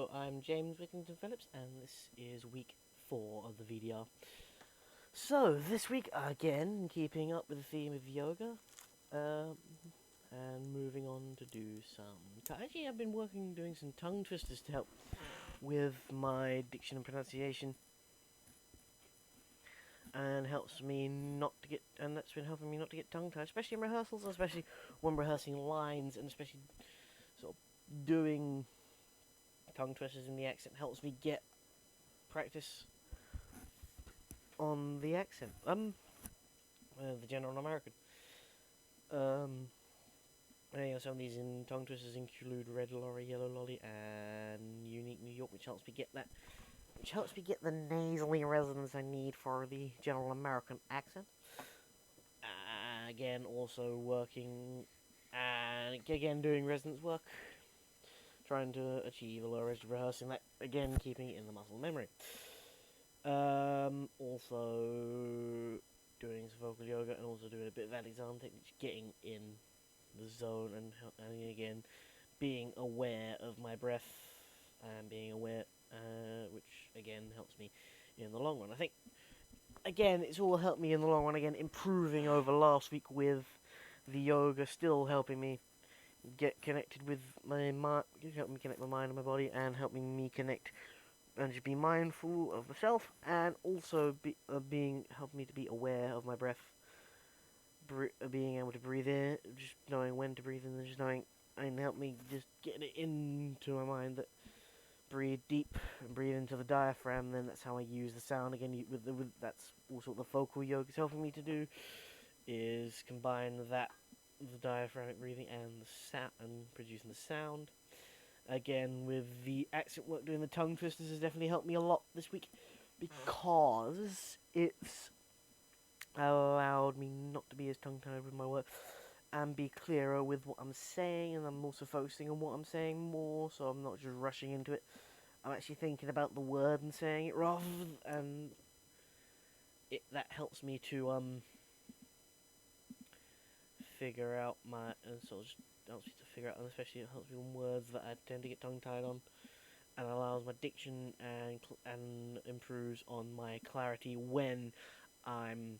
Hello, I'm James Whittington-Phillips, and this is week 4 of the VDR. So, this week, again, keeping up with the theme of yoga, and moving on to do some... Actually, I've been doing some tongue twisters to help with my diction and pronunciation, and helps me not to get... And that's been helping me not to get tongue-tied, especially in rehearsals, especially when rehearsing lines, and especially sort of doing tongue twisters in the accent helps me get practice on the accent. The general American. Some of these in tongue twisters include Red Lorry, Yellow Lolly, and Unique New York, which helps me get the nasally resonance I need for the general American accent. Again, also working, and again doing resonance work, trying to achieve a low rate of rehearsing that, again keeping it in the muscle memory. Also doing some vocal yoga and also doing a bit of Alexander technique, getting in the zone and again being aware of my breath and being aware, which again helps me in the long run. I think again it's all helped me in the long run. Again, improving over last week with the yoga, still helping me get connected with my mind, help me connect my mind and my body, and helping me connect and just be mindful of myself, and also helping me to be aware of my breath, being able to breathe in, just knowing when to breathe in, and just knowing, and help me just get it into my mind that breathe deep and breathe into the diaphragm. Then that's how I use the sound again. That's also what the vocal yoga is helping me to do, is combine that the diaphragmatic breathing and the sound and producing the sound. Again, with the accent work, doing the tongue twisters has definitely helped me a lot this week, because it's allowed me not to be as tongue-tied with my work and be clearer with what I'm saying, and I'm also focusing on what I'm saying more, so I'm not just rushing into it. I'm actually thinking about the word and saying it rather, and that helps me to figure out my, sort of just helps me to figure out, and especially it helps me on words that I tend to get tongue-tied on, and allows my diction and improves on my clarity when I'm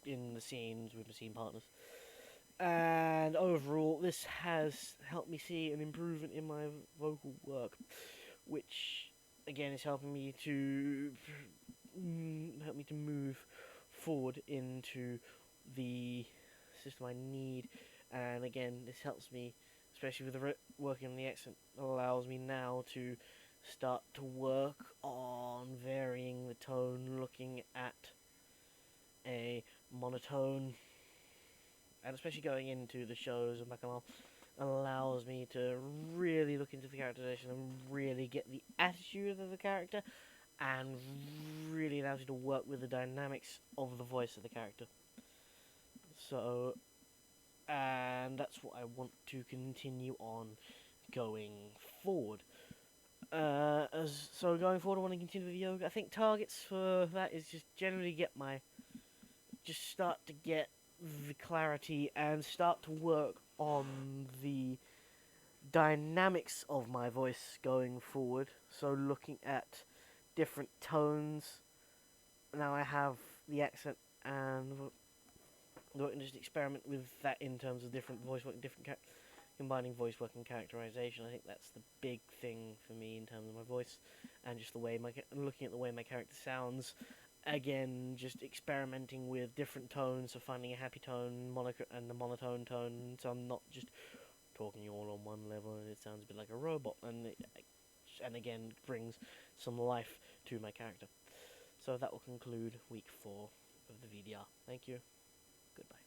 in the scenes with my scene partners. And overall, this has helped me see an improvement in my vocal work, which again is helping me to move forward into the system I need. And again, this helps me, especially with working on the accent, allows me now to start to work on varying the tone, looking at a monotone, and especially going into the shows and back and all, allows me to really look into the characterization and really get the attitude of the character, and really allows you to work with the dynamics of the voice of the character. So, and that's what I want to continue on going forward. So going forward, I want to continue with yoga. I think targets for that is just generally start to get the clarity and start to work on the dynamics of my voice going forward. So looking at different tones. Now I have the accent, and just experiment with that in terms of different voice work, combining voice work and characterization. I think that's the big thing for me in terms of my voice, and just the way looking at the way my character sounds. Again, just experimenting with different tones, so finding a happy tone, and the monotone tone, so I'm not just talking all on one level and it sounds a bit like a robot, and again brings some life to my character. So that will conclude week 4 of the VDR. Thank you. Goodbye.